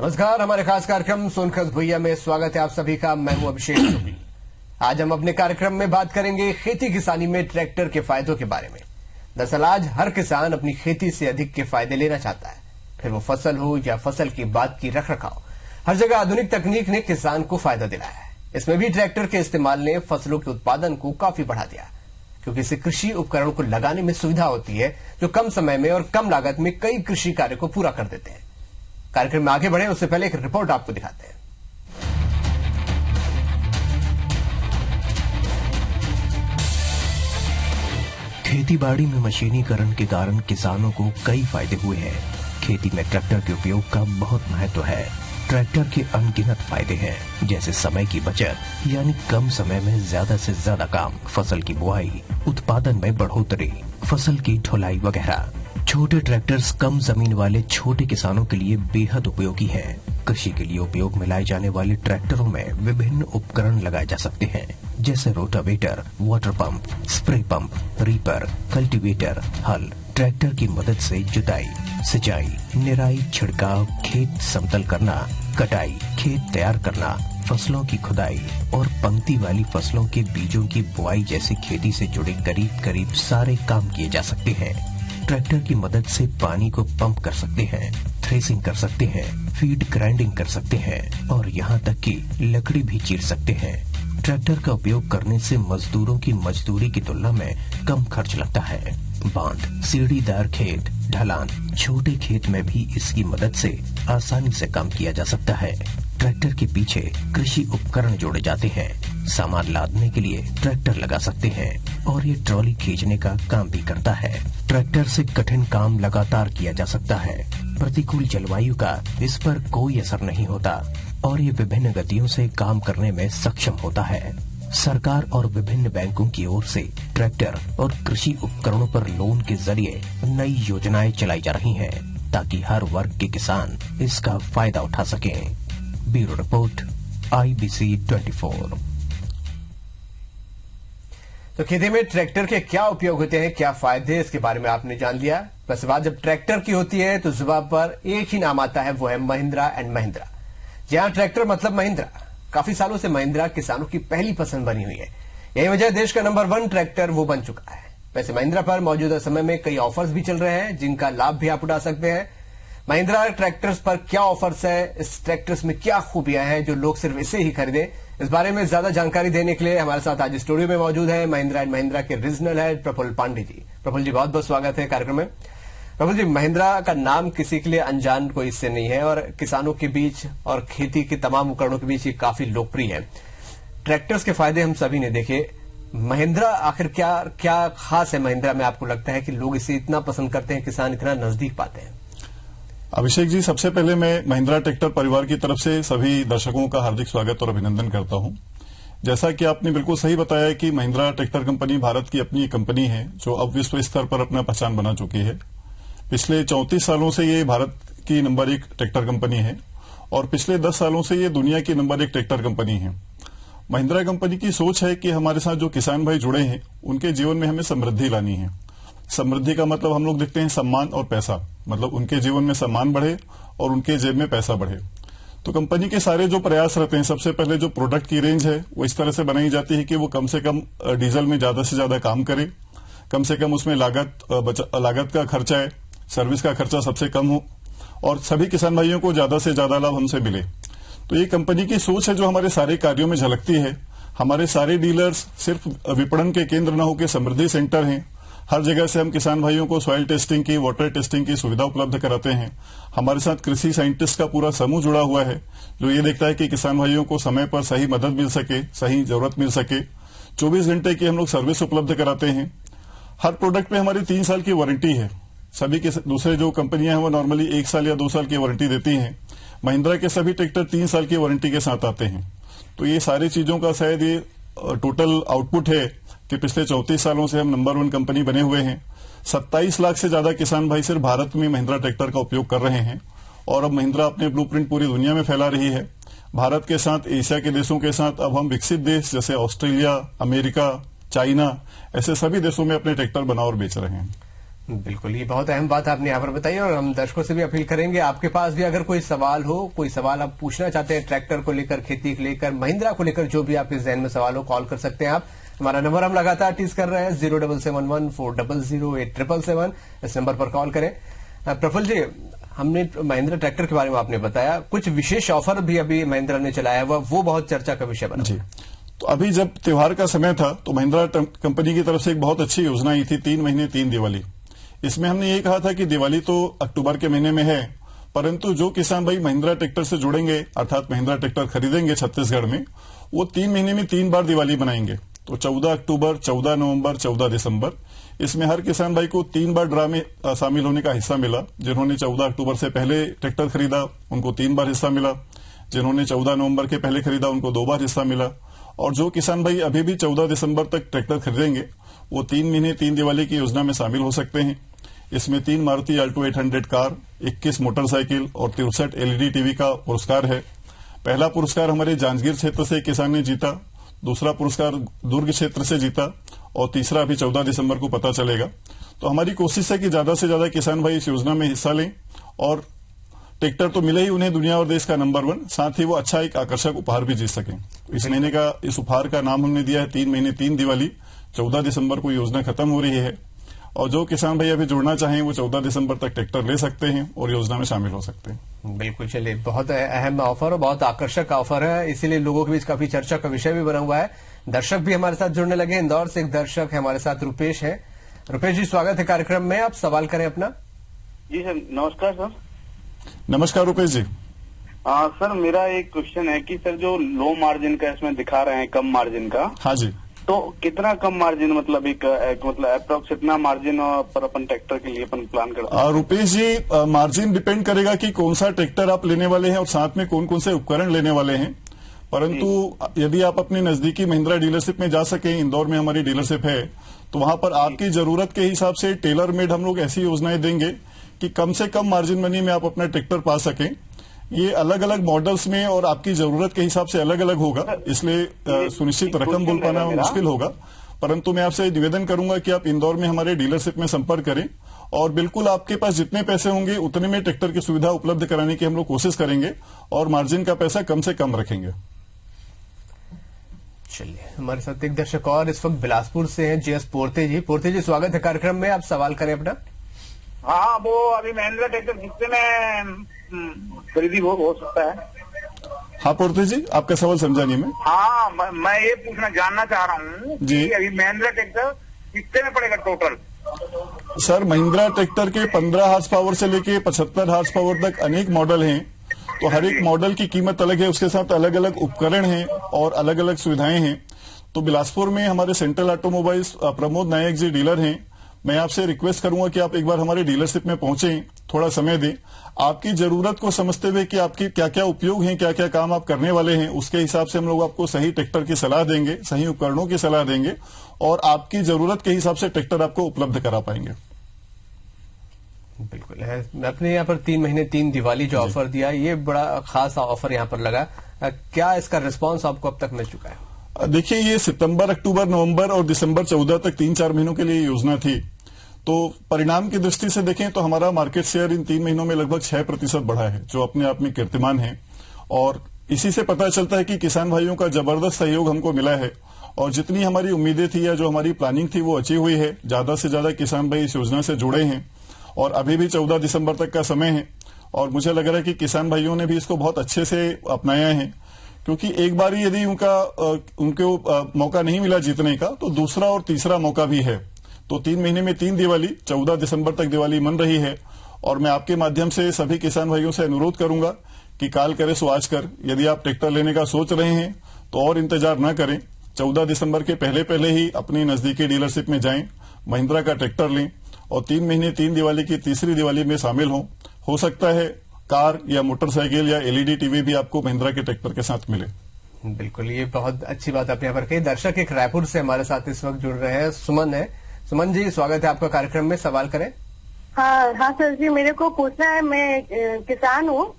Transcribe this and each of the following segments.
नमस्कार, हमारे खास कार्यक्रम सोनखत भुइया में स्वागत है आप सभी का। मैं हूं अभिषेक जोगी। आज हम अपने कार्यक्रम में बात करेंगे खेती किसानी में ट्रैक्टर के फायदों के बारे में। दरअसल आज हर किसान अपनी खेती से अधिक के फायदे लेना चाहता है, फिर वो फसल हो या फसल की बात की रखरखाव, हर जगह आधुनिक तकनीक ने किसान को फायदा दिलाया है। इसमें भी ट्रैक्टर के इस्तेमाल ने फसलों के उत्पादन को काफी बढ़ा दिया, क्योंकि इससे कृषि उपकरण को लगाने में सुविधा होती है जो कम समय में और कम लागत में कई कृषि कार्य को पूरा कर देते हैं। कार्यक्रम में आगे बढ़े उससे पहले एक रिपोर्ट आपको दिखाते हैं। खेतीबाड़ी में मशीनीकरण के कारण किसानों को कई फायदे हुए हैं। खेती में ट्रैक्टर के उपयोग का बहुत महत्व है। ट्रैक्टर के अनगिनत फायदे हैं, जैसे समय की बचत, यानी कम समय में ज्यादा से ज्यादा काम, फसल की बुआई, उत्पादन में बढ़ोतरी, फसल की ढुलाई वगैरह। छोटे ट्रैक्टर्स कम जमीन वाले छोटे किसानों के लिए बेहद उपयोगी हैं। कृषि के लिए उपयोग में लाए जाने वाले ट्रैक्टरों में विभिन्न उपकरण लगाए जा सकते हैं, जैसे rotavator, water pump, spray pump, reaper, cultivator, हल। ट्रैक्टर की मदद से जुताई, सिंचाई, निराई, छिड़काव, खेत समतल करना, कटाई, खेत तैयार करना, फसलों की खुदाई और पंक्ति वाली फसलों के बीजों की बुआई जैसी खेती से जुड़े करीब करीब सारे काम किए जा सकते हैं। ट्रैक्टर की मदद से पानी को पंप कर सकते हैं, थ्रेसिंग कर सकते हैं, फीड ग्राइंडिंग कर सकते हैं और यहाँ तक कि लकड़ी भी चीर सकते हैं। ट्रैक्टर का उपयोग करने से मजदूरों की मजदूरी की तुलना में कम खर्च लगता है। बांध, सीढ़ीदार खेत, ढलान, छोटे खेत में भी इसकी मदद से आसानी से काम किया जा सकता है। ट्रैक्टर के पीछे कृषि उपकरण जोड़े जाते हैं। सामान लादने के लिए ट्रैक्टर लगा सकते हैं और ये ट्रॉली खींचने का काम भी करता है। ट्रैक्टर से कठिन काम लगातार किया जा सकता है। प्रतिकूल जलवायु का इस पर कोई असर नहीं होता और ये विभिन्न गतियों से काम करने में सक्षम होता है। सरकार और विभिन्न बैंकों की ओर से ट्रैक्टर और कृषि उपकरणों पर लोन के जरिए नई योजनाएं चलाई जा रही हैं, ताकि हर वर्ग के किसान इसका फायदा उठा सकें। Bureau report, IBC 24। तो खेती में ट्रैक्टर के क्या उपयोग होते हैं, क्या फायदे, इसके बारे में आपने जान लिया। वैसे बात जब ट्रैक्टर की होती है तो जुबान पर एक ही नाम आता है, वो है महिंद्रा एंड महिंद्रा। जहां ट्रैक्टर मतलब महिंद्रा। काफी सालों से महिंद्रा किसानों की पहली पसंद बनी हुई है। यही वजह देश का नंबर 1 ट्रैक्टर वो बन चुका है। वैसे महिंद्रा पर मौजूदा समय में कई ऑफर्स भी चल रहे हैं, जिनका लाभ भी आप उठा सकते हैं। महिंद्रा ट्रैक्टर्स पर क्या ऑफर्स है, इस ट्रैक्टर्स में क्या खूबियां हैं जो लोग सिर्फ इसे ही खरीदें, इस बारे में ज्यादा जानकारी देने के लिए हमारे साथ आज स्टूडियो में मौजूद है महिंद्रा एंड महिंद्रा के रीजनल हेड प्रफुल्ल पांडे जी। प्रफुल्ल जी, बहुत बहुत स्वागत है कार्यक्रम में। प्रफुल्ल जी, महिंद्रा का नाम किसी के लिए अनजान कोई इससे नहीं है और किसानों के बीच और खेती के तमाम उपकरणों के बीच ये काफी लोकप्रिय है। ट्रैक्टर्स के फायदे हम सभी ने देखे। महिंद्रा आखिर क्या खास है महिंद्रा में, आपको लगता है कि लोग इसे इतना पसंद करते हैं, किसान इतना नजदीक पाते हैं? अभिषेक जी, सबसे पहले मैं महिंद्रा ट्रैक्टर परिवार की तरफ से सभी दर्शकों का हार्दिक स्वागत और अभिनंदन करता हूं। जैसा कि आपने बिल्कुल सही बताया कि महिंद्रा ट्रैक्टर कंपनी भारत की अपनी कंपनी है जो अब विश्व स्तर पर अपना पहचान बना चुकी है। पिछले 34 सालों से ये भारत की नंबर 1 ट्रैक्टर कंपनी है और पिछले 10 सालों से ये दुनिया की नंबर 1 ट्रैक्टर कंपनी है। महिंद्रा कंपनी की सोच है कि हमारे साथ जो किसान भाई जुड़े हैं उनके जीवन में हमें समृद्धि लानी है। समृद्धि का मतलब हम लोग देखते हैं सम्मान और पैसा, मतलब उनके जीवन में सम्मान बढ़े और उनके जेब में पैसा बढ़े। तो कंपनी के सारे जो प्रयास रहते हैं, सबसे पहले जो प्रोडक्ट की रेंज है वो इस तरह से बनाई जाती है कि वो कम से कम डीजल में ज्यादा से ज्यादा काम करे, कम से कम उसमें लागत का खर्चा है, सर्विस का खर्चा सबसे कम हो और सभी किसान भाइयों को ज्यादा से ज्यादा लाभ हमसे मिले। तो ये कंपनी की सोच है जो हमारे सारे कार्यों में झलकती है। हमारे सारे डीलर्स सिर्फ विपणन के केंद्र न होकर समृद्धि सेंटर हैं। हर जगह से हम किसान भाइयों को सॉइल टेस्टिंग की, वाटर टेस्टिंग की सुविधा उपलब्ध कराते हैं। हमारे साथ कृषि साइंटिस्ट का पूरा समूह जुड़ा हुआ है जो ये देखता है कि किसान भाइयों को समय पर सही मदद मिल सके, सही जरूरत मिल सके। 24 घंटे की हम लोग सर्विस उपलब्ध कराते हैं। हर प्रोडक्ट पे हमारी 3 साल की वारंटी है। सभी के दूसरे जो कंपनियां हैं वो नॉर्मली 1 साल या 2 साल की वारंटी देती हैं। महिंद्रा के सभी ट्रैक्टर 3 साल की वारंटी के साथ आते हैं। तो ये सारी चीजों का शायद ये टोटल आउटपुट है कि पिछले 34 सालों से हम नंबर 1 कंपनी बने हुए हैं। 27 लाख से ज्यादा किसान भाई सिर्फ भारत में महिंद्रा ट्रैक्टर का उपयोग कर रहे हैं और अब महिंद्रा अपने ब्लूप्रिंट पूरी दुनिया में फैला रही है। भारत के साथ एशिया के देशों के साथ अब हम विकसित देश जैसे ऑस्ट्रेलिया, अमेरिका, चाइना, ऐसे सभी देशों में अपने ट्रैक्टर बना और बेच रहे हैं। बिल्कुल, ये बहुत अहम बात आपने यहाँ पर बताई और हम दर्शकों से भी अपील करेंगे, आपके पास भी अगर कोई सवाल हो, कोई सवाल आप पूछना चाहते हैं ट्रैक्टर को लेकर, खेती को लेकर, महिंद्रा को लेकर, जो भी आपके जहन में सवाल हो, कॉल कर सकते हैं आप। हमारा नंबर हम लगातार टीज कर रहे हैं 0771400877। इस नंबर पर कॉल करें। प्रफुल्ल जी, हमने महिंद्रा ट्रैक्टर के बारे में आपने बताया, कुछ विशेष ऑफर भी अभी महिंद्रा ने चलाया हुआ, वो बहुत चर्चा का विषय बना। जी, तो अभी जब त्योहार का समय था तो महिंद्रा कंपनी की तरफ से एक बहुत अच्छी योजना आई थी, 3 महीने 3 दिवाली। इसमें हमने ये कहा था कि दिवाली तो अक्टूबर के महीने में है, परंतु जो किसान भाई महिंद्रा ट्रैक्टर से जुड़ेंगे अर्थात महिंद्रा ट्रैक्टर खरीदेंगे छत्तीसगढ़ में, वो 3 महीने में 3 बार दिवाली मनाएंगे। तो 14 अक्टूबर, 14 नवंबर, 14 दिसंबर, इसमें हर किसान भाई को 3 बार ड्रा में शामिल होने का हिस्सा मिला। जिन्होंने 14 अक्टूबर से पहले ट्रैक्टर खरीदा उनको 3 बार हिस्सा मिला, जिन्होंने 14 नवंबर के पहले खरीदा उनको 2 बार हिस्सा मिला, और जो किसान भाई अभी भी 14 दिसंबर तक ट्रैक्टर खरीदेंगे वो 3 महीने 3 दिवाली की योजना में शामिल हो सकते हैं। इसमें 3 मारुति अल्टो 800 कार, 21 मोटरसाइकिल और 63 एलईडी टीवी का पुरस्कार है। पहला पुरस्कार हमारे जांजगीर क्षेत्र से किसान ने जीता, दूसरा पुरस्कार दुर्ग क्षेत्र से जीता और तीसरा अभी 14 दिसंबर को पता चलेगा। तो हमारी कोशिश है कि ज्यादा से ज्यादा किसान भाई इस योजना में हिस्सा लें और ट्रैक्टर तो मिले ही उन्हें दुनिया और देश का नंबर 1, साथ ही वो अच्छा एक आकर्षक उपहार भी जीत सकें। इस महीने का इस उपहार का नाम हमने दिया है 3 महीने 3 दिवाली। 14 दिसंबर को योजना खत्म हो रही है और जो किसान भाई अभी जुड़ना चाहें वो 14 दिसंबर तक ट्रैक्टर ले सकते हैं और योजना में शामिल हो सकते हैं। बिल्कुल, चलिए, बहुत अहम ऑफर और बहुत आकर्षक ऑफर है, इसीलिए लोगों के बीच काफी चर्चा का विषय भी बना हुआ है। दर्शक भी हमारे साथ जुड़ने लगे। इंदौर से एक दर्शक है हमारे साथ, रुपेश है। रुपेश जी, स्वागत है कार्यक्रम में, आप सवाल करें अपना। जी सर, नमस्कार सर। नमस्कार रुपेश जी। सर, मेरा एक क्वेश्चन है कि सर जो लो मार्जिन का इसमें दिखा रहे हैं, कम मार्जिन का, हाँ जी, तो कितना कम मार्जिन, मतलब एक मतलब अप्रोक्स इतना मार्जिन पर अपन ट्रैक्टर के लिए अपन प्लान करते हैं? रुपेश जी, मार्जिन डिपेंड करेगा कि कौन सा ट्रैक्टर आप लेने वाले हैं और साथ में कौन कौन से उपकरण लेने वाले हैं। परंतु यदि आप अपनी नजदीकी महिंद्रा डीलरशिप में जा सकें, इंदौर में हमारी डीलरशिप है, तो वहां पर आपकी जरूरत के हिसाब से टेलर मेड हम लोग ऐसी योजनाएं देंगे कि कम से कम मार्जिन मनी में आप अपना ट्रैक्टर पा सकें। ये अलग अलग मॉडल्स में और आपकी जरूरत के हिसाब से अलग अलग होगा, इसलिए सुनिश्चित रकम बोल पाना मुश्किल होगा। परंतु मैं आपसे निवेदन करूंगा कि आप इंदौर में हमारे डीलरशिप में संपर्क करें और बिल्कुल आपके पास जितने पैसे होंगे उतने में ट्रैक्टर की सुविधा उपलब्ध कराने की हम लोग कोशिश करेंगे और मार्जिन का पैसा कम से कम रखेंगे। चलिए, हमारे साथ एक दर्शक और इस वक्त बिलासपुर से हैं, जीएस पोर्ते जी। पोर्ते जी, स्वागत है कार्यक्रम में, आप सवाल करें अपना। हाँ, वो अभी महिंद्रा ट्रैक्टर कितने में खरीदी हो सकता है? हाँ पोर्ते जी, आपका सवाल समझा नहीं मैं। हाँ, मैं ये पूछना जानना चाह रहा हूँ जी, कि अभी महिंद्रा ट्रैक्टर कितने में पड़ेगा टोटल? सर, महिंद्रा ट्रैक्टर के 15 हार्स पावर से लेके 75 हार्स पावर तक अनेक मॉडल हैं, तो हर एक मॉडल की कीमत अलग है, उसके साथ अलग अलग उपकरण हैं और अलग अलग सुविधाएं हैं। तो बिलासपुर में हमारे सेंट्रल ऑटोमोबाइल्स प्रमोद नायक जी डीलर हैं। मैं आपसे रिक्वेस्ट करूंगा कि आप एक बार हमारे डीलरशिप में पहुंचें, थोड़ा समय दें, आपकी जरूरत को समझते हुए कि आपकी क्या क्या उपयोग हैं, क्या क्या काम आप करने वाले हैं, उसके हिसाब से हम लोग आपको सही ट्रैक्टर की सलाह देंगे, सही उपकरणों की सलाह देंगे और आपकी जरूरत के हिसाब से ट्रैक्टर आपको उपलब्ध करा पाएंगे। बिल्कुल है। आपने यहाँ पर 3 महीने 3 दिवाली जो ऑफर दिया, ये बड़ा खास ऑफर यहाँ पर लगा, क्या इसका रिस्पांस आपको अब तक मिल चुका है? देखिए, ये सितंबर, अक्टूबर, नवंबर और दिसंबर 14 तक 3-4 महीनों के लिए योजना थी। तो परिणाम की दृष्टि से देखें तो हमारा मार्केट शेयर इन 3 महीनों में लगभग 6% बढ़ा है, जो अपने आप में कीर्तिमान है। और इसी से पता चलता है कि किसान भाइयों का जबरदस्त सहयोग हमको मिला है और जितनी हमारी उम्मीदें थी या जो हमारी प्लानिंग थी वो अचीव हुई है। ज्यादा से ज्यादा किसान भाई इस योजना से जुड़े हैं और अभी भी 14 दिसंबर तक का समय है और मुझे लग रहा है कि किसान भाइयों ने भी इसको बहुत अच्छे से अपनाया है, क्योंकि एक बार यदि उनको मौका नहीं मिला जीतने का तो दूसरा और तीसरा मौका भी है। तो 3 महीने में 3 दिवाली, 14 दिसंबर तक दिवाली मन रही है और मैं आपके माध्यम से सभी किसान भाइयों से अनुरोध करूंगा कि काल करे सो आज कर। यदि आप ट्रैक्टर लेने का सोच रहे हैं तो और इंतजार न करें, 14 दिसंबर के पहले ही अपनी नजदीकी डीलरशिप में जाएं, महिंद्रा का ट्रैक्टर लें और 3 महीने 3 दिवाली की तीसरी दिवाली में शामिल हो सकता है कार या मोटरसाइकिल या एलईडी टीवी भी आपको महिंद्रा के ट्रैक्टर के साथ मिले। बिल्कुल, ये बहुत अच्छी बात आपने यहाँ पर कही। दर्शक एक रायपुर से हमारे साथ इस वक्त जुड़ रहे हैं, सुमन है। सुमन जी, स्वागत है आपका कार्यक्रम में, सवाल करें। हाँ सर जी, मेरे को पूछना है, मैं किसान हूँ।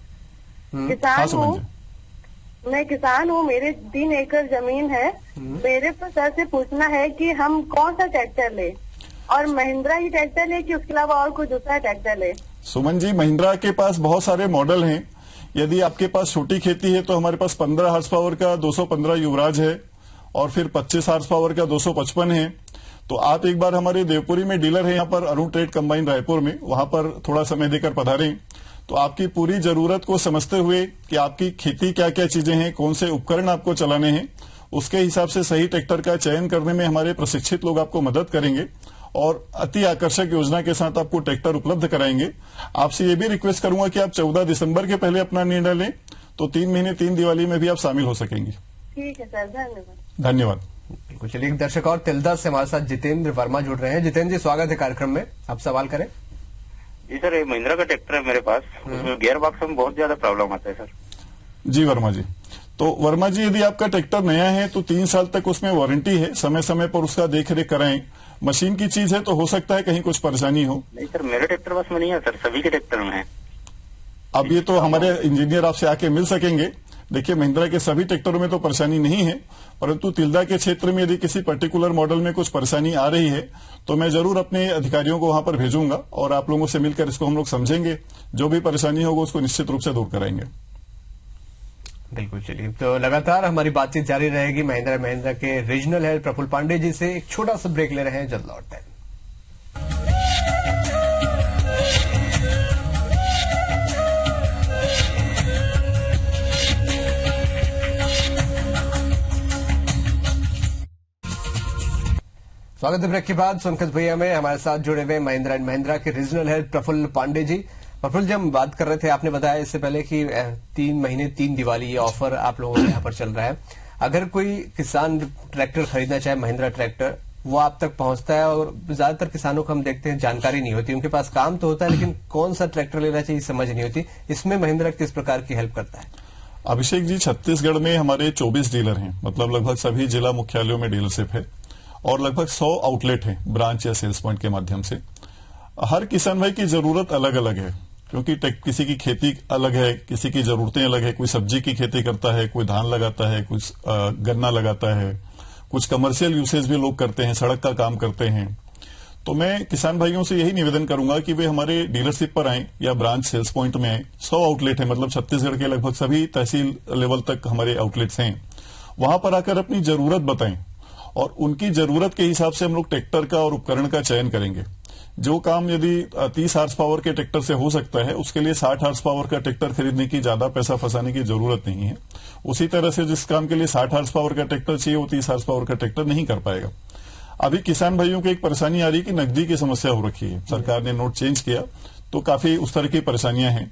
मैं किसान हूँ, मेरे 3 एकड़ जमीन है। मेरे को सर से पूछना है कि हम कौन सा ट्रैक्टर ले? और महिंद्रा ही ट्रैक्टर है कि उसके अलावा और कोई दूसरा ट्रैक्टर है? सुमन जी, महिंद्रा के पास बहुत सारे मॉडल हैं। यदि आपके पास छोटी खेती है तो हमारे पास 15 हॉर्स पावर का 215 युवराज है और फिर 25 हॉर्स पावर का 255 है। तो आप एक बार हमारे देवपुरी में डीलर है यहाँ पर अरुण ट्रेड कंबाइन रायपुर में, वहां पर थोड़ा समय देकर पधारें तो आपकी पूरी जरूरत को समझते हुए कि आपकी खेती क्या क्या चीजें हैं, कौन से उपकरण आपको चलाने हैं, उसके हिसाब से सही ट्रैक्टर का चयन करने में हमारे प्रशिक्षित लोग आपको मदद करेंगे और अति आकर्षक योजना के साथ आपको ट्रैक्टर उपलब्ध कराएंगे। आपसे ये भी रिक्वेस्ट करूंगा कि आप 14 दिसंबर के पहले अपना निर्णय लें तो 3 महीने 3 दिवाली में भी आप शामिल हो सकेंगे। ठीक है सर, धन्यवाद। धन्यवाद। बिल्कुल, चलिए एक दर्शक और तिलदा से हमारे साथ जितेंद्र वर्मा जुड़ रहे हैं। जितेंद्र जी, स्वागत है कार्यक्रम में, आप सवाल करें। जी सर, ये महिंद्रा का ट्रैक्टर है मेरे पास, उसमें गियर बॉक्स में बहुत ज्यादा प्रॉब्लम आता है सर। जी वर्मा जी, तो वर्मा जी यदि आपका ट्रैक्टर नया है तो 3 साल तक उसमें वारंटी है, समय समय पर उसका देख रेख कराएं। मशीन की चीज है तो हो सकता है कहीं कुछ परेशानी हो। नहीं सर, मेरे ट्रैक्टर बस में नहीं है सर, सभी के ट्रैक्टर में है। अब ये तो हमारे इंजीनियर आपसे आके मिल सकेंगे। देखिए, महिंद्रा के सभी ट्रैक्टरों में तो परेशानी नहीं है, परंतु तिलदा के क्षेत्र में यदि किसी पर्टिकुलर मॉडल में कुछ परेशानी आ रही है तो मैं जरूर अपने अधिकारियों को वहां पर भेजूंगा और आप लोगों से मिलकर इसको हम लोग समझेंगे। जो भी परेशानी होगा उसको निश्चित रूप से दूर कराएंगे। बिल्कुल, चलिए तो लगातार हमारी बातचीत जारी रहेगी महिंद्रा के रीजनल हेड प्रफुल्ल पांडे जी से। एक छोटा सा ब्रेक ले रहे हैं, जल्द लौटते हैं। स्वागत है ब्रेक के बाद। सोनकत भैया में हमारे साथ जुड़े हुए महिंद्रा के रीजनल हेड प्रफुल्ल पांडे जी। प्रफुल्ल जी, हम बात कर रहे थे, आपने बताया इससे पहले कि 3 महीने 3 दिवाली ये ऑफर आप लोगों के यहाँ पर चल रहा है। अगर कोई किसान ट्रैक्टर खरीदना चाहे महिंद्रा ट्रैक्टर, वो आप तक पहुंचता है और ज्यादातर किसानों को हम देखते हैं जानकारी नहीं होती, उनके पास काम तो होता है लेकिन कौन सा ट्रैक्टर लेना चाहिए समझ नहीं होती। इसमें महिंद्रा किस प्रकार की हेल्प करता है? अभिषेक जी, छत्तीसगढ़ में हमारे 24 डीलर हैं, मतलब लगभग सभी जिला मुख्यालयों में डीलरशिप है और लगभग 100 आउटलेट हैं ब्रांच या सेल्स पॉइंट के माध्यम से। हर किसान भाई की जरूरत अलग अलग है, क्योंकि किसी की खेती अलग है, किसी की जरूरतें अलग है। कोई सब्जी की खेती करता है, कोई धान लगाता है, कुछ गन्ना लगाता है, कुछ कमर्शियल यूसेज भी लोग करते हैं, सड़क का काम करते हैं। तो मैं किसान भाइयों से यही निवेदन करूंगा कि वे हमारे डीलरशिप पर आएं या ब्रांच सेल्स पॉइंट में आएं। 100 आउटलेट है, मतलब छत्तीसगढ़ के लगभग सभी तहसील लेवल तक हमारे आउटलेट्स हैं। वहां पर आकर अपनी जरूरत बताएं और उनकी जरूरत के हिसाब से हम लोग ट्रैक्टर का और उपकरण का चयन करेंगे। जो काम यदि 30 हॉर्स पावर के ट्रैक्टर से हो सकता है, उसके लिए 60 हॉर्स पावर का ट्रैक्टर खरीदने की ज्यादा पैसा फंसाने की जरूरत नहीं है। उसी तरह से जिस काम के लिए 60 हॉर्स पावर का ट्रैक्टर चाहिए, वो 30 हॉर्स पावर का ट्रैक्टर नहीं कर पाएगा। अभी किसान भाइयों को एक परेशानी आ रही है कि नकदी की समस्या हो रखी है। सरकार ने नोट चेंज किया तो काफी उस तरह की परेशानियां हैं।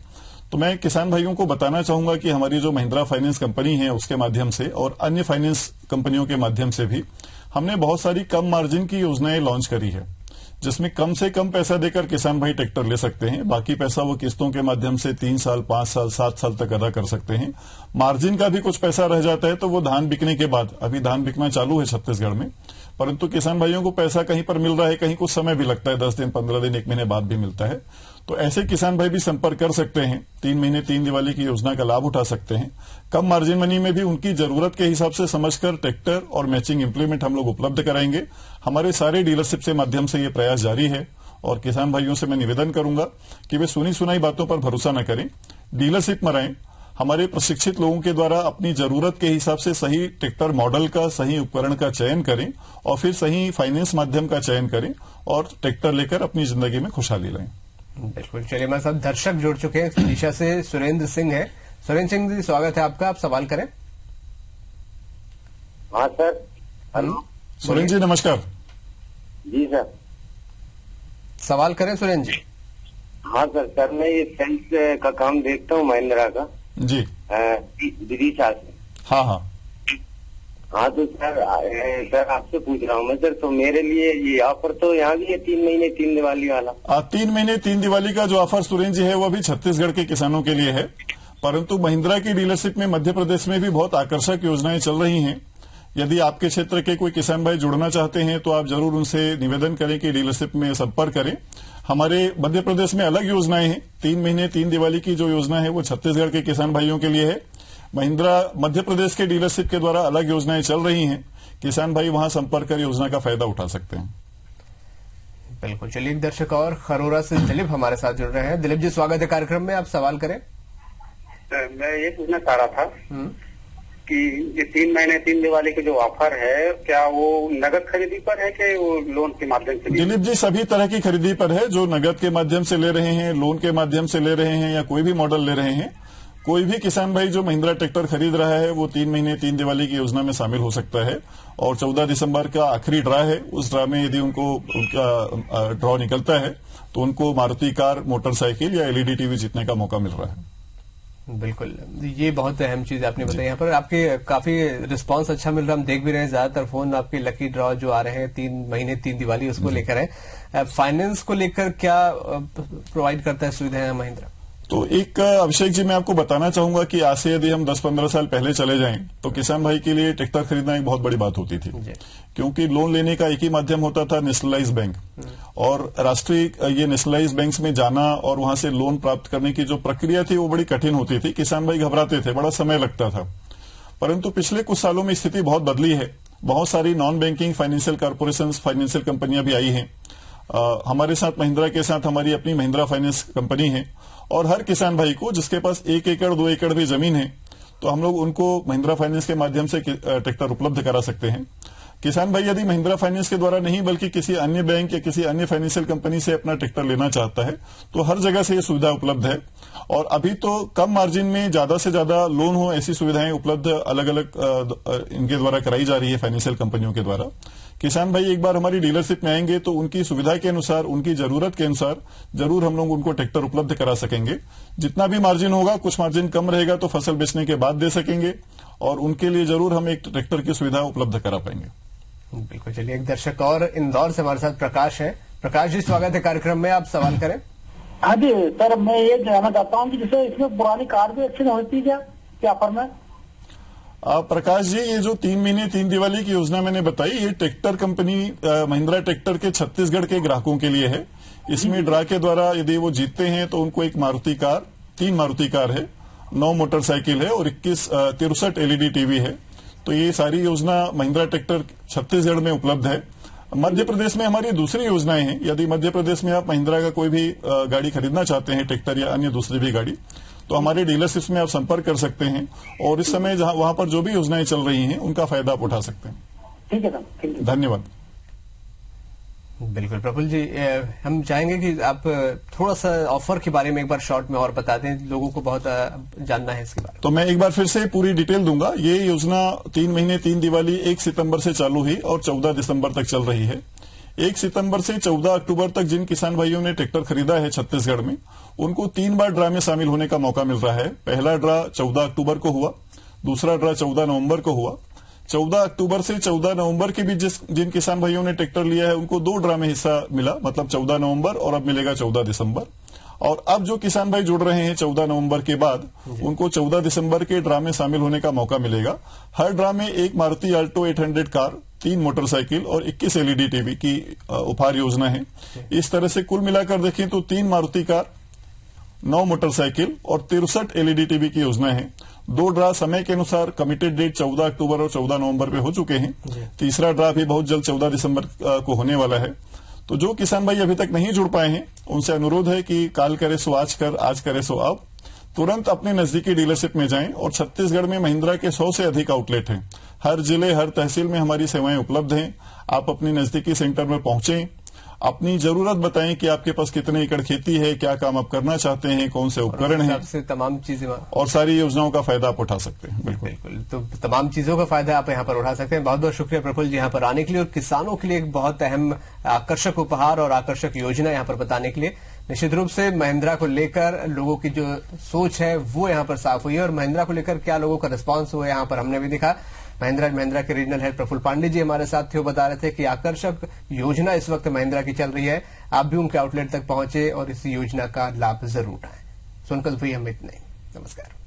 तो मैं किसान भाइयों को बताना चाहूंगा कि हमारी जो महिंद्रा फाइनेंस कंपनी है उसके माध्यम से और अन्य फाइनेंस कंपनियों के माध्यम से भी हमने बहुत सारी कम मार्जिन की योजनाएं लॉन्च करी है, जिसमें कम से कम पैसा देकर किसान भाई ट्रैक्टर ले सकते हैं। बाकी पैसा वो किस्तों के माध्यम से 3 साल, 5 साल, 7 साल तक अदा कर सकते हैं। मार्जिन का भी कुछ पैसा रह जाता है तो वो धान बिकने के बाद, अभी धान बिकना चालू है छत्तीसगढ़ में, परंतु किसान भाइयों को पैसा कहीं पर मिल रहा है, कहीं कुछ समय भी लगता है, 10 दिन, 15 दिन, 1 महीने बाद भी मिलता है। तो ऐसे किसान भाई भी संपर्क कर सकते हैं, 3 महीने 3 दिवाली की योजना का लाभ उठा सकते हैं। कम मार्जिन मनी में भी उनकी जरूरत के हिसाब से समझकर ट्रैक्टर और मैचिंग इंप्लीमेंट हम लोग उपलब्ध कराएंगे। हमारे सारे डीलरशिप से माध्यम से ये प्रयास जारी है और किसान भाइयों से मैं निवेदन करूंगा कि वे सुनी सुनाई बातों पर भरोसा न करें, डीलरशिप में रहें। हमारे प्रशिक्षित लोगों के द्वारा अपनी जरूरत के हिसाब से सही ट्रैक्टर मॉडल का, सही उपकरण का चयन करें और फिर सही फाइनेंस माध्यम का चयन करें और ट्रैक्टर लेकर अपनी जिंदगी में खुशहाली लाएं। बिल्कुल, चलिए हमारे साथ दर्शक जुड़ चुके हैं। दिशा से सुरेंद्र सिंह है। सुरेंद्र सिंह जी, स्वागत है आपका, आप सवाल करें। हाँ सर, हेलो। सुरेंद्र जी नमस्कार। जी सर, सवाल करें सुरेंद्र जी। हाँ सर, मैं ये सेल्स का काम देखता हूँ महिंद्रा का जी, विदिशा से। हाँ हाँ हाँ, तो सर आपसे पूछ रहा हूँ मैं सर, तो मेरे लिए ये ऑफर तो यहाँ भी है 3 महीने 3 दिवाली वाला। 3 महीने 3 दिवाली का जो ऑफर सुरेंद्र जी है वो अभी छत्तीसगढ़ के किसानों के लिए है, परंतु महिंद्रा की डीलरशिप में मध्य प्रदेश में भी बहुत आकर्षक योजनाएं चल रही हैं। यदि आपके क्षेत्र के कोई किसान भाई जुड़ना चाहते हैं तो आप जरूर उनसे निवेदन करें कि डीलरशिप में संपर्क करें। हमारे मध्य प्रदेश में अलग योजनाएं हैं। 3 महीने 3 दिवाली की जो योजना है वो छत्तीसगढ़ के किसान भाइयों के लिए है। महिंद्रा मध्य प्रदेश के डीलरशिप के द्वारा अलग योजनाएं चल रही हैं। किसान भाई वहां संपर्क कर योजना का फायदा उठा सकते हैं। बिल्कुल। चलिए, एक दर्शक और खरोरा से दिलीप हमारे साथ जुड़ रहे हैं। दिलीप जी, स्वागत है कार्यक्रम में, आप सवाल करें। मैं ये पूछना चाह रहा था कि ये 3 महीने 3 दिवाली के जो ऑफर है, क्या वो नगद खरीदी पर है कि वो लोन के माध्यम से? दिलीप जी, सभी तरह की खरीदी पर है, जो नगद के माध्यम से ले रहे हैं, लोन के माध्यम से ले रहे हैं या कोई भी मॉडल ले रहे हैं। कोई भी किसान भाई जो महिंद्रा ट्रैक्टर खरीद रहा है वो 3 महीने 3 दिवाली की योजना में शामिल हो सकता है। और 14 दिसंबर का आखिरी ड्रा है, उस ड्रा में यदि उनका ड्रॉ निकलता है तो उनको मारुति कार, मोटरसाइकिल या एलईडी टीवी जीतने का मौका मिल रहा है। बिल्कुल, ये बहुत अहम चीज आपने बताई। यहाँ पर आपके काफी रिस्पांस अच्छा मिल रहा है, हम देख भी रहे हैं ज्यादातर फोन आपके लकी ड्रॉ जो आ रहे हैं 3 महीने 3 दिवाली उसको लेकर है। फाइनेंस को लेकर क्या प्रोवाइड करता है सुविधाएं महिंद्रा? तो एक अभिषेक जी, मैं आपको बताना चाहूंगा कि आज से यदि हम 10-15 साल पहले चले जाएं तो किसान भाई के लिए ट्रैक्टर खरीदना एक बहुत बड़ी बात होती थी, क्योंकि लोन लेने का एक ही माध्यम होता था, नेशनलाइज बैंक। और राष्ट्रीय ये नेशनलाइज बैंक में जाना और वहां से लोन प्राप्त करने की जो प्रक्रिया थी वो बड़ी कठिन होती थी, किसान भाई घबराते थे, बड़ा समय लगता था। परंतु पिछले कुछ सालों में स्थिति बहुत बदली है। बहुत सारी non banking financial corporation, financial कंपनियां भी आई हैं। हमारे साथ महिंद्रा के साथ हमारी अपनी महिंद्रा फाइनेंस कंपनी है, और हर किसान भाई को जिसके पास 1 एकड़ 2 एकड़ भी जमीन है तो हम लोग उनको महिंद्रा फाइनेंस के माध्यम से ट्रैक्टर उपलब्ध करा सकते हैं। किसान भाई यदि महिंद्रा फाइनेंस के द्वारा नहीं बल्कि किसी अन्य बैंक या किसी अन्य फाइनेंशियल कंपनी से अपना ट्रैक्टर लेना चाहता है तो हर जगह से ये सुविधा उपलब्ध है। और अभी तो कम मार्जिन में ज्यादा से ज्यादा लोन हो, ऐसी सुविधाएं उपलब्ध अलग अलग इनके द्वारा कराई जा रही है फाइनेंशियल कंपनियों के द्वारा। किसान भाई एक बार हमारी डीलरशिप में आएंगे तो उनकी सुविधा के अनुसार, उनकी जरूरत के अनुसार जरूर हम लोग उनको ट्रैक्टर उपलब्ध करा सकेंगे। जितना भी मार्जिन होगा, कुछ मार्जिन कम रहेगा तो फसल बेचने के बाद दे सकेंगे, और उनके लिए जरूर हम एक ट्रैक्टर की सुविधा उपलब्ध करा पाएंगे। बिल्कुल। चलिए, एक दर्शक और इंदौर से हमारे साथ प्रकाश है। प्रकाश जी, स्वागत है कार्यक्रम में, आप सवाल करें। हाँ जी सर, मैं ये जानना चाहता हूँ कि जैसे इसमें पुरानी कार भी अच्छी होती है क्या ऑफर में? प्रकाश जी, ये जो 3 महीने 3 दिवाली की योजना मैंने बताई, ये ट्रैक्टर कंपनी महिंद्रा ट्रैक्टर के छत्तीसगढ़ के ग्राहकों के लिए है। इसमें ड्रा के द्वारा यदि वो जीतते हैं तो उनको एक मारुति कार, 3 मारुति कार है, 9 मोटरसाइकिल है और 63 एलईडी टीवी है। तो ये सारी योजना महिंद्रा ट्रैक्टर छत्तीसगढ़ में उपलब्ध है। मध्य प्रदेश में हमारी दूसरी योजनाएं हैं। यदि मध्य प्रदेश में आप महिंद्रा का कोई भी गाड़ी खरीदना चाहते हैं, ट्रैक्टर या अन्य दूसरी भी गाड़ी, तो हमारे डीलरशिप्स में आप संपर्क कर सकते हैं और इस समय जहां वहां पर जो भी योजनाएं चल रही हैं उनका फायदा आप उठा सकते हैं। ठीक है सर, धन्यवाद। बिल्कुल प्रफुल्ल जी, हम चाहेंगे कि आप थोड़ा सा ऑफर के बारे में एक बार शॉर्ट में और बता दें, लोगों को बहुत जानना है इसके बारे में। तो मैं एक बार फिर से पूरी डिटेल दूंगा। ये योजना 3 महीने 3 दिवाली 1 सितंबर से चालू हुई और 14 दिसंबर तक चल रही है। 1 सितंबर से 14 अक्टूबर तक जिन किसान भाइयों ने ट्रैक्टर खरीदा है छत्तीसगढ़ में, उनको 3 बार ड्रा में शामिल होने का मौका मिल रहा है। पहला ड्रा 14 अक्टूबर को हुआ, दूसरा ड्रा 14 नवंबर को हुआ। 14 अक्टूबर से 14 नवंबर के बीच जिन किसान भाइयों ने ट्रैक्टर लिया है उनको 2 ड्रा में हिस्सा मिला, मतलब 14 नवंबर और अब मिलेगा 14 दिसंबर। और अब जो किसान भाई जुड़ रहे हैं 14 नवंबर के बाद, उनको 14 दिसंबर के ड्रा में शामिल होने का मौका मिलेगा। हर ड्रा में एक मारुति अल्टो 800 कार, 3 मोटरसाइकिल और 21 एलईडी टीवी की उपहार योजना है। इस तरह से कुल मिलाकर देखें तो 3 मारुति कार, 9 मोटरसाइकिल और 63 एलईडी टीवी की योजना है। 2 ड्रा समय के अनुसार कमिटेड डेट 14 अक्टूबर और 14 नवंबर पे हो चुके हैं। तीसरा ड्रा भी बहुत जल्द 14 दिसंबर को होने वाला है। तो जो किसान भाई अभी तक नहीं जुड़ पाए हैं, उनसे अनुरोध है कि काल करे सो आज कर, आज करे सो अब। तुरंत अपने नजदीकी डीलरशिप में जाएं। और छत्तीसगढ़ में महिंद्रा के 100 से अधिक आउटलेट हैं। हर जिले, हर तहसील में हमारी सेवाएं उपलब्ध हैं। आप अपने नजदीकी सेंटर में पहुंचें, अपनी जरूरत बताएं कि आपके पास कितने एकड़ खेती है, क्या काम आप करना चाहते हैं, कौन से उपकरण हैं, तमाम चीजें और सारी योजनाओं का फायदा आप उठा सकते हैं। बिल्कुल, तो तमाम चीजों का फायदा आप यहाँ पर उठा सकते हैं। बहुत बहुत शुक्रिया प्रफुल्ल जी यहाँ पर आने के लिए और किसानों के लिए एक बहुत अहम आकर्षक उपहार और आकर्षक योजना यहाँ पर बताने के लिए। निश्चित रूप से महिंद्रा को लेकर लोगों की जो सोच है वो यहाँ पर साफ हुई है और महिंद्रा को लेकर क्या लोगों का रिस्पांस हुआ यहाँ पर हमने भी देखा। महिंद्रा के रीजनल हेड प्रफुल्ल पांडे जी हमारे साथ थे, वो बता रहे थे कि आकर्षक योजना इस वक्त महिंद्रा की चल रही है। आप भी उनके आउटलेट तक पहुंचे और इस योजना का लाभ जरूर उठाएं। सुनकर भी हम इतना ही। नमस्कार।